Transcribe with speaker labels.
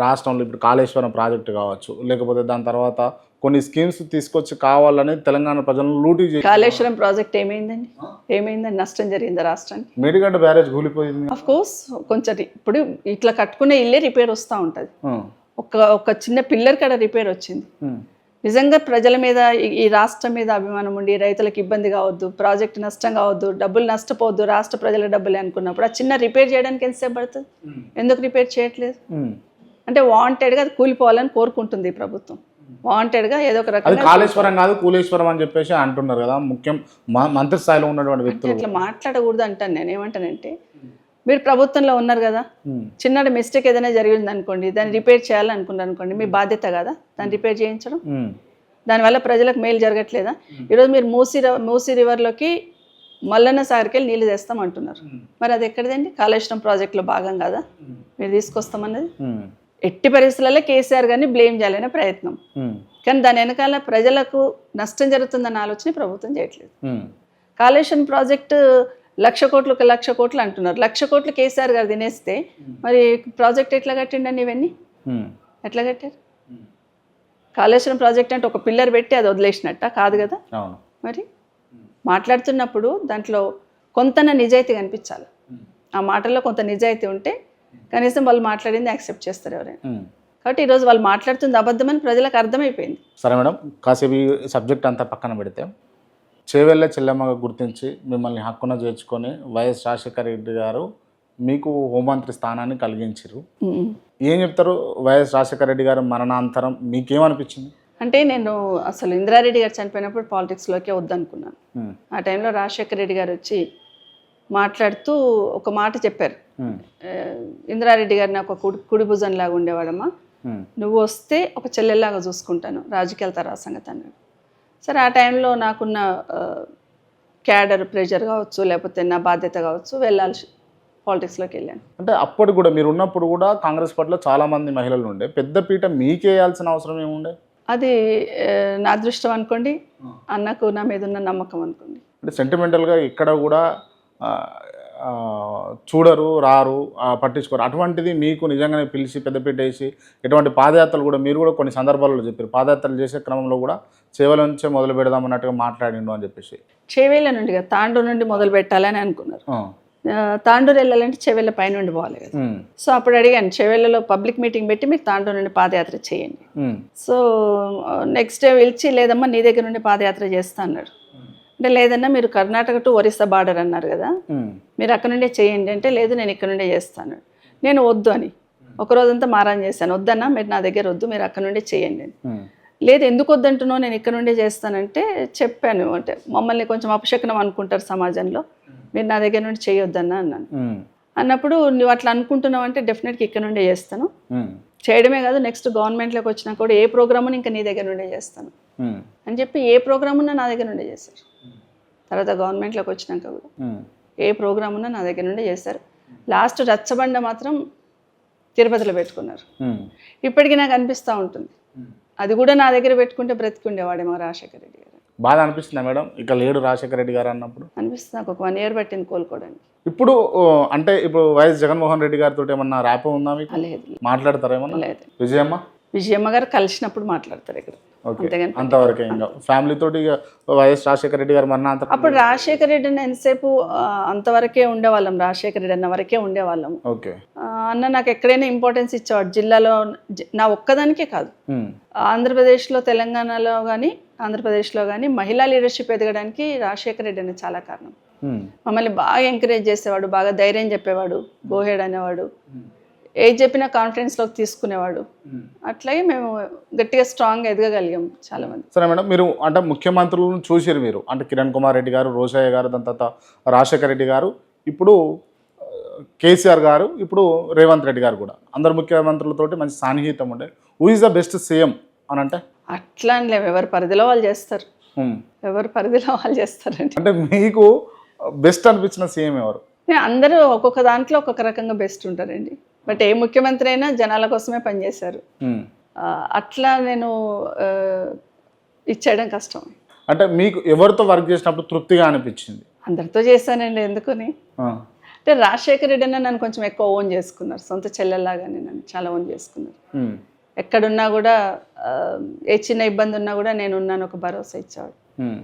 Speaker 1: రాష్ట్రంలో ఇప్పుడు కాళేశ్వరం ప్రాజెక్టు కావచ్చు, లేకపోతే దాని తర్వాత కొన్ని స్కీమ్స్ తీసుకొచ్చి కావాలని తెలంగాణ ప్రజలను లూటీ చేసి
Speaker 2: కాళేశ్వరం ప్రాజెక్ట్ ఏమైందండి? ఏమైందండి? నష్టం జరిగిందా రాష్ట్రానికి?
Speaker 1: మేడిగడ్డ బ్యారేజ్ కూలిపోయింది.
Speaker 2: ఆఫ్ కోర్స్ కొంచెం ఇప్పుడు ఇట్లా కట్టుకునే ఇల్లే రిపేర్ వస్తూ ఉంటుంది. ఒక చిన్న పిల్లర్ కాడ రిపేర్ వచ్చింది. నిజంగా ప్రజల మీద ఈ రాష్ట్రం మీద అభిమానం ఉండి రైతులకు ఇబ్బంది కావద్దు, ప్రాజెక్ట్ నష్టం కావద్దు, డబ్బులు నష్టపోవద్దు, రాష్ట్ర ప్రజల డబ్బులే అనుకున్నప్పుడు ఆ చిన్న రిపేర్ చేయడానికి ఎంతసేపు పడుతుంది? ఎందుకు రిపేర్ చేయట్లేదు? అంటే వాంటెడ్గా అది కూలిపోవాలని కోరుకుంటుంది ఈ ప్రభుత్వం. వాంటెడ్గా ఏదో ఒక రకంగా
Speaker 1: కాళేశ్వరం కాదు కూలేశ్వరం అని చెప్పేసి అంటున్నారు కదా ముఖ్యం మంత్రి స్థాయిలో ఉన్నటువంటి వ్యక్తులు.
Speaker 2: ఇట్లా మాట్లాడకూడదు అంటాను నేను. ఏమంటానంటే మీరు ప్రభుత్వంలో ఉన్నారు కదా, చిన్నటి మిస్టేక్ ఏదైనా జరిగింది అనుకోండి, దాన్ని రిపేర్ చేయాలనుకున్నారు అనుకోండి, మీ బాధ్యత కదా దాన్ని రిపేర్ చేయించడం. దానివల్ల ప్రజలకు మేలు జరగట్లేదా? ఈరోజు మీరు మూసీ రివర్లోకి మల్లన్న సాగర్కి వెళ్ళి నీళ్ళు తెస్తాం అంటున్నారు. మరి అది ఎక్కడిదండి? కాళేశ్వరం ప్రాజెక్టులో భాగం కదా మీరు తీసుకొస్తామన్నది. ఎట్టి పరిస్థితులలో కేసీఆర్ గారిని బ్లేమ్ చేయాలనే ప్రయత్నం, కానీ దాని వెనకాల ప్రజలకు నష్టం జరుగుతుందన్న ఆలోచన ప్రభుత్వం చేయట్లేదు. కాళేశ్వరం ప్రాజెక్టు 1,00,00,000 కోట్లు అంటున్నారు. 1,00,00,000 కోట్లు కేసీఆర్ గారు తినేస్తే మరి ప్రాజెక్ట్ ఎట్లా కట్టిండండి? ఇవన్నీ ఎట్లా కట్టారు? కాళేశ్వరం ప్రాజెక్ట్ అంటే ఒక పిల్లర్ పెట్టి అది వదిలేసినట్ట కాదు కదా. మరి మాట్లాడుతున్నప్పుడు దాంట్లో కొంత నిజాయితీ కనిపించాలి. ఆ మాటల్లో కొంత నిజాయితీ ఉంటే కనీసం వాళ్ళు మాట్లాడింది యాక్సెప్ట్ చేస్తారు ఎవరైనా. కాబట్టి ఈరోజు వాళ్ళు మాట్లాడుతుంది అబద్ధమని ప్రజలకు అర్థమైపోయింది.
Speaker 1: సరే మేడం, కాసేపు ఈ సబ్జెక్ట్ అంతా పక్కన పెడితే చేవెళ్ళ చెల్లెమ్మగా గుర్తించి మిమ్మల్ని హక్కున చేర్చుకొని వైఎస్ రాజశేఖర రెడ్డి గారు మీకు హోంమంత్రి స్థానాన్ని కలిగించారు. ఏం చెప్తారు? వైఎస్ రాజశేఖర రెడ్డి గారు మరణాంతరం మీకేమనిపించింది?
Speaker 2: అంటే నేను అసలు ఇందిరారెడ్డి గారు చనిపోయినప్పుడు పాలిటిక్స్లోకే వద్దనుకున్నాను. ఆ టైంలో రాజశేఖర రెడ్డి గారు వచ్చి మాట్లాడుతూ ఒక మాట చెప్పారు. ఇందిరారెడ్డి గారు నాకు ఒక కుడి భుజంలాగా ఉండేవాడమ్మా, నువ్వు వస్తే ఒక చెల్లెల్లాగా చూసుకుంటాను, రాజకీయాల తర్వాత సంగతి అన్నాడు. సరే, ఆ టైంలో నాకున్న క్యాడర్ ప్రెషర్ కావచ్చు, లేకపోతే నా బాధ్యత కావచ్చు, వెళ్ళాల్సి పాలిటిక్స్లోకి వెళ్ళాను.
Speaker 1: అంటే అప్పుడు కూడా మీరు ఉన్నప్పుడు కూడా కాంగ్రెస్ పార్టీలో చాలామంది మహిళలు ఉండే, పెద్ద పీట మీకేయాల్సిన అవసరం ఏముండే?
Speaker 2: అది నా అదృష్టం అనుకోండి, అన్నకు నా మీద ఉన్న నమ్మకం అనుకోండి.
Speaker 1: అంటే సెంటిమెంటల్గా ఇక్కడ కూడా చూడరు, రారు, పట్టించుకోరు. అటువంటిది మీకు నిజంగానే పిలిచి పెద్దపీట వేసి ఎటువంటి పాదయాత్రలు కూడా మీరు కూడా కొన్ని సందర్భాల్లో చెప్పారు, పాదయాత్రలు చేసే క్రమంలో కూడా చేవెళ్ళ నుంచే మొదలు పెడదాం అన్నట్టుగా మాట్లాడిండు అని చెప్పేసి.
Speaker 2: చేవెళ్ళ నుండి కదా, తాండూరు నుండి మొదలు పెట్టాలని అనుకున్నారు. తాండూరు వెళ్ళాలంటే చెవెళ్ళ పై నుండి పోవాలి కదా. సో అప్పుడు అడిగాను, చెవెళ్ళలో పబ్లిక్ మీటింగ్ పెట్టి మీరు తాండూరు నుండి పాదయాత్ర చేయండి. సో నెక్స్ట్ డే పిలిచి లేదమ్మా నీ దగ్గర నుండి పాదయాత్ర చేస్తా అన్నాడు. అంటే లేదన్నా మీరు కర్ణాటక టు ఒరిస్సా బార్డర్ అన్నారు కదా, మీరు అక్కడ నుండే చేయండి అంటే లేదు నేను ఇక్కడ నుండే చేస్తాను. నేను వద్దు అని ఒకరోజంతా మారాన్ చేశాను. వద్దన్నా మీరు నా దగ్గర వద్దు, మీరు అక్కడ నుండే చేయండి అని. లేదు ఎందుకు వద్దంటున్నావు, నేను ఇక్కడ నుండే చేస్తానంటే చెప్పాను. అంటే మమ్మల్ని కొంచెం అపశకనం అనుకుంటారు సమాజంలో, మీరు నా దగ్గర నుండి చేయొద్దన్నా అన్నాను. అన్నప్పుడు నువ్వు అట్లా అనుకుంటున్నావు అంటే డెఫినెట్గా ఇక్కడ నుండే చేస్తాను, చేయడమే కాదు నెక్స్ట్ గవర్నమెంట్లోకి వచ్చినా కూడా ఏ ప్రోగ్రామును ఇంకా నీ దగ్గర నుండే చేస్తాను అని చెప్పి ఏ ప్రోగ్రామ్ ఉన్నా నా దగ్గర నుండే చేశారు. తర్వాత గవర్నమెంట్లోకి వచ్చినాక కూడా ఏ ప్రోగ్రామ్ ఉన్నా నా దగ్గర నుండే చేశారు. లాస్ట్ రచ్చబండ మాత్రం తిరుపతిలో పెట్టుకున్నారు. ఇప్పటికీ నాకు అనిపిస్తూ ఉంటుంది, అది కూడా నా దగ్గర పెట్టుకుంటే బ్రతికి ఉండేవాడేమో రాజశేఖర రెడ్డి గారు.
Speaker 1: బాగా అనిపిస్తుందా మేడం ఇక లేడు రాజశేఖర రెడ్డి గారు అన్నప్పుడు?
Speaker 2: అనిపిస్తుంది. నాకు ఒక 1 year పట్టింది కోలుకోవడానికి.
Speaker 1: ఇప్పుడు అంటే ఇప్పుడు వైఎస్ జగన్మోహన్ రెడ్డి గారితో ఏమన్నా ర్యాపో ఉందా మీకు?
Speaker 2: లేదు.
Speaker 1: మాట్లాడతారా ఏమన్నా?
Speaker 2: లేదు.
Speaker 1: విజయమ్మ
Speaker 2: గారు కలిసినప్పుడు మాట్లాడతారు ఇక్కడ,
Speaker 1: అంతవరకే. ఇంకా ఫ్యామిలీ తోటి వైఎస్ రాజశేఖర రెడ్డి గారు మరణాంతరం
Speaker 2: అప్పుడు రాజశేఖర రెడ్డి అన్న ఎంతసేపు అంతవరకే ఉండేవాళ్ళం, రాజశేఖర రెడ్డి అన్న వరకే ఉండేవాళ్ళం. అన్న నాకు ఎక్కడైనా ఇంపార్టెన్స్ ఇచ్చేవాడు, జిల్లాలో నా ఒక్కదానికే కాదు, ఆంధ్రప్రదేశ్లో తెలంగాణలో కానీ ఆంధ్రప్రదేశ్లో కానీ మహిళా లీడర్షిప్ ఎదగడానికి రాజశేఖర రెడ్డి అన్న చాలా కారణం. మమ్మల్ని బాగా ఎంకరేజ్ చేసేవాడు, బాగా ధైర్యం చెప్పేవాడు, గోహెడ్ అనేవాడు, ఏది చెప్పినా కాన్ఫిడెన్స్లోకి తీసుకునేవాడు. అట్లాగే మేము గట్టిగా స్ట్రాంగ్గా ఎదగగలిగాం చాలా మంది.
Speaker 1: సరే మేడం, మీరు అంటే ముఖ్యమంత్రులను చూసారు మీరు, అంటే కిరణ్ కుమార్ రెడ్డి గారు, రోషయ్య గారు, దాని తర్వాత రాజశేఖర రెడ్డి గారు, ఇప్పుడు కేసీఆర్ గారు, ఇప్పుడు రేవంత్ రెడ్డి గారు కూడా అందరు ముఖ్యమంత్రులతోటి మంచి సాన్నిహితం ఉండే. Who is the best CM అని అంటే?
Speaker 2: అట్లా అని లేవు, ఎవరి పరిధిలో వాళ్ళు చేస్తారు, ఎవరి పరిధిలో వాళ్ళు చేస్తారండి.
Speaker 1: అంటే మీకు బెస్ట్ అనిపించిన సీఎం ఎవరు?
Speaker 2: అందరూ ఒక్కొక్క దాంట్లో ఒక్కొక్క రకంగా బెస్ట్ ఉంటారండి. బట్ ఏ ముఖ్యమంత్రి అయినా జనాల కోసమే పనిచేశారు. అట్లా నేను ఇచ్చేయడం కష్టం.
Speaker 1: అంటే మీకు ఎవరితో వర్క్ చేసినప్పుడు తృప్తిగా అనిపించింది?
Speaker 2: అందరితో చేశానండి. ఎందుకని అంటే రాజశేఖర రెడ్డి అన్న నన్ను కొంచెం ఎక్కువ ఓన్ చేసుకున్నారు, సొంత చెల్లెల్లాగానే నన్ను చాలా ఓన్ చేసుకున్నారు.
Speaker 1: ఉమ్,
Speaker 2: ఎక్కడున్నా కూడా ఏ చిన్న ఇబ్బంది ఉన్నా కూడా నేను ఉన్నాను ఒక భరోసా ఇచ్చేవాడు.
Speaker 1: ఉమ్.